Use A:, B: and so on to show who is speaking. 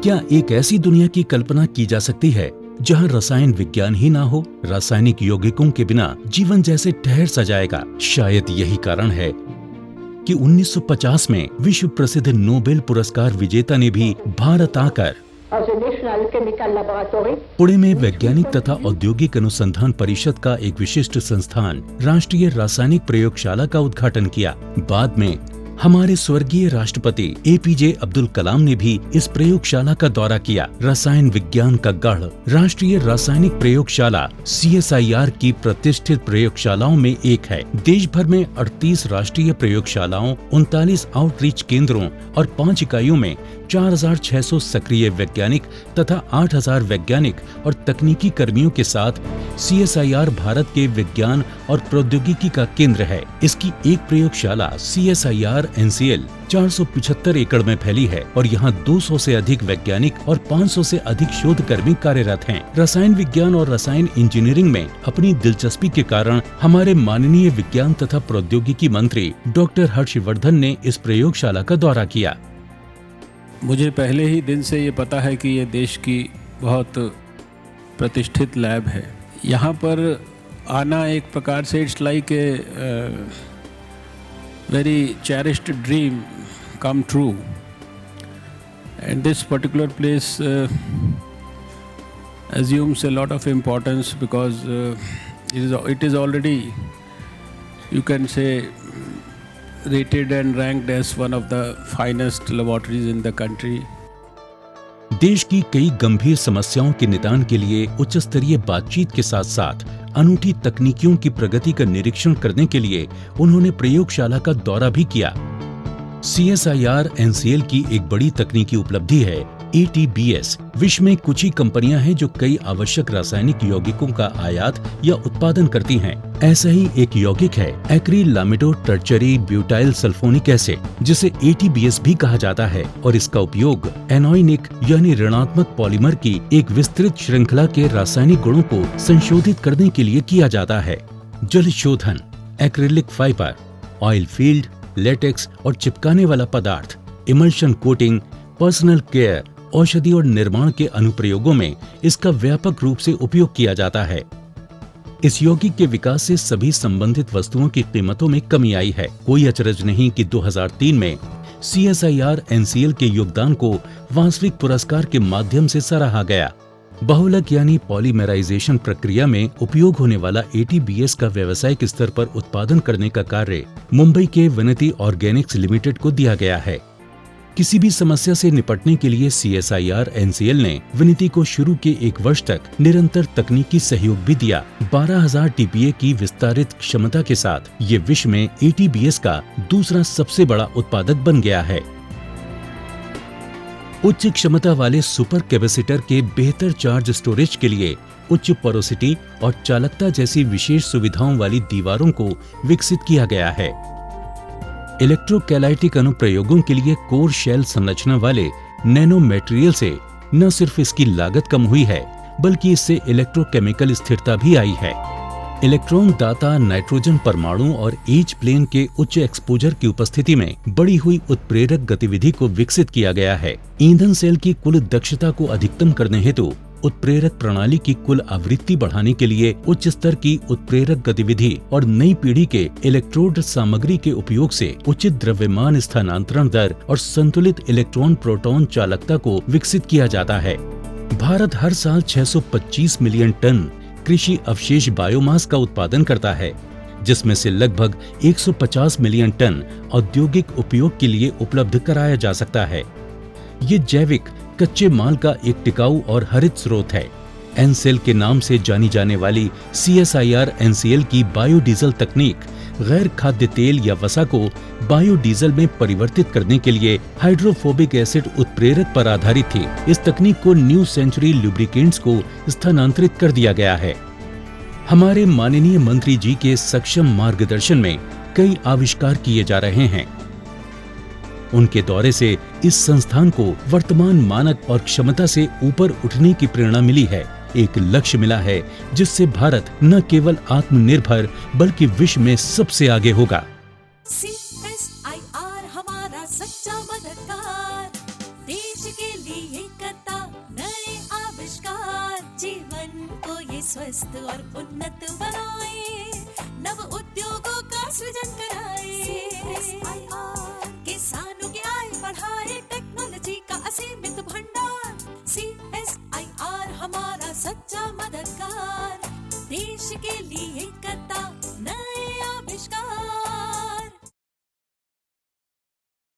A: क्या एक ऐसी दुनिया की कल्पना की जा सकती है जहां रसायन विज्ञान ही ना हो? रासायनिक यौगिकों के बिना जीवन जैसे ठहर सा जाएगा। शायद यही कारण है कि 1950 में विश्व प्रसिद्ध नोबेल पुरस्कार विजेता ने भी भारत आकर पुणे में वैज्ञानिक तथा औद्योगिक अनुसंधान परिषद का एक विशिष्ट संस्थान राष्ट्रीय रासायनिक प्रयोगशाला का उद्घाटन किया। बाद में हमारे स्वर्गीय राष्ट्रपति APJ अब्दुल कलाम ने भी इस प्रयोगशाला का दौरा किया। रसायन विज्ञान का गढ़ राष्ट्रीय रासायनिक प्रयोगशाला CSIR की प्रतिष्ठित प्रयोगशालाओं में एक है। देश भर में 38 राष्ट्रीय प्रयोगशालाओं, 39 आउटरीच केंद्रों और 5 इकाइयों में 4600 सक्रिय वैज्ञानिक तथा 8000 वैज्ञानिक और तकनीकी कर्मियों के साथ CSIR भारत के विज्ञान और प्रौद्योगिकी का केंद्र है। इसकी एक प्रयोगशाला CSIR NCL 475 एकड़ में फैली है और यहाँ 200 से अधिक वैज्ञानिक और 500 से अधिक शोधकर्मी कार्यरत हैं। रसायन विज्ञान और रसायन इंजीनियरिंग में अपनी दिलचस्पी के कारण हमारे माननीय विज्ञान तथा प्रौद्योगिकी मंत्री डॉक्टर हर्षवर्धन ने इस प्रयोगशाला का दौरा किया।
B: मुझे पहले ही दिन से ये पता है कि ये देश की बहुत प्रतिष्ठित लैब है। यहाँ पर आना एक प्रकार से it's like a very cherished dream come true, and this particular place assumes a lot of importance because it is already, you can say, rated and ranked as one of the finest laboratories in the country.
A: देश की कई गंभीर समस्याओं के निदान के लिए उच्च स्तरीय बातचीत के साथ साथ अनूठी तकनीकियों की प्रगति का निरीक्षण करने के लिए उन्होंने प्रयोगशाला का दौरा भी किया। CSIR NCL की एक बड़ी तकनीकी उपलब्धि है ATBS। विश्व में कुछ ही कंपनियां हैं जो कई आवश्यक रासायनिक यौगिकों का आयात या उत्पादन करती हैं। ऐसा ही एक यौगिक है एक्रिलामिडो टर्चरी ब्यूटाइल सल्फोनिक एसिड, जिसे ATBS भी कहा जाता है, और इसका उपयोग एनोइनिक यानी ऋणात्मक पॉलीमर की एक विस्तृत श्रृंखला के रासायनिक गुणों को संशोधित करने के लिए किया जाता है। जल शोधन, acrylic fibre, oil field, latex और चिपकाने वाला पदार्थ, इमल्शन कोटिंग, पर्सनल केयर, औषधि और निर्माण के अनुप्रयोगों में इसका व्यापक रूप से उपयोग किया जाता है। इस यौगिक के विकास से सभी संबंधित वस्तुओं की कीमतों में कमी आई है। कोई अचरज नहीं कि 2003 में CSIR NCL के योगदान को वास्तविक पुरस्कार के माध्यम से सराहा गया। बहुलक यानी पॉलीमराइजेशन प्रक्रिया में उपयोग होने वाला ATBS का व्यावसायिक स्तर पर उत्पादन करने का कार्य मुंबई के विनती ऑर्गेनिक्स लिमिटेड को दिया गया है। किसी भी समस्या से निपटने के लिए CSIR NCL ने विनती को शुरू के 1 वर्ष तक निरंतर तकनीकी सहयोग भी दिया। 12000 TPA की विस्तारित क्षमता के साथ ये विश्व में ATBS का दूसरा सबसे बड़ा उत्पादक बन गया है। उच्च क्षमता वाले सुपर कैपेसिटर के बेहतर चार्ज स्टोरेज के लिए उच्च पोरोसिटी और चालकता जैसी विशेष सुविधाओं वाली दीवारों को विकसित किया गया है। इलेक्ट्रोकैलाइटिक अनुप्रयोगों के लिए कोर शेल संरचना वाले नैनो मटेरियल से न सिर्फ इसकी लागत कम हुई है, बल्कि इससे इलेक्ट्रोकेमिकल स्थिरता भी आई है। इलेक्ट्रॉन दाता नाइट्रोजन परमाणु और एच प्लेन के उच्च एक्सपोजर की उपस्थिति में बढ़ी हुई उत्प्रेरक गतिविधि को विकसित किया गया है। ईंधन सेल की कुल दक्षता को अधिकतम करने हेतु उत्प्रेरक प्रणाली की कुल आवृत्ति बढ़ाने के लिए उच्च स्तर की उत्प्रेरक गतिविधि और नई पीढ़ी के इलेक्ट्रोड सामग्री के उपयोग से उचित द्रव्यमान स्थानांतरण दर और संतुलित इलेक्ट्रॉन प्रोटॉन चालकता को विकसित किया जाता है। भारत हर साल 625 मिलियन टन कृषि अवशेष बायोमास का उत्पादन करता है, जिसमें से लगभग 150 मिलियन टन औद्योगिक उपयोग के लिए उपलब्ध कराया जा सकता है। ये जैविक कच्चे माल का एक टिकाऊ और हरित स्रोत है। NCL के नाम से जानी जाने वाली CSIR NCL की बायोडीजल तकनीक गैर खाद्य तेल या वसा को बायोडीजल में परिवर्तित करने के लिए हाइड्रोफोबिक एसिड उत्प्रेरक पर आधारित थी। इस तकनीक को न्यू सेंचुरी लुब्रिकेंट्स को स्थानांतरित कर दिया गया है। हमारे माननीय मंत्री जी के सक्षम मार्गदर्शन में कई आविष्कार किए जा रहे हैं। उनके दौरे से इस संस्थान को वर्तमान मानक और क्षमता से ऊपर उठने की प्रेरणा मिली है। एक लक्ष्य मिला है जिससे भारत न केवल आत्मनिर्भर बल्कि विश्व में सबसे आगे होगा।
C: CSIR हमारा सच्चा मददगार, देश के लिए करता नए आविष्कार, जीवन को ये स्वस्थ और उन्नत बनाए, नव उद्योगों का सृजन कराए। किसानों की आय बढ़ाए, टेक्नोलॉजी का असीमित भंडार, CSIR हमारा सच्चा मददगार। देश के लिए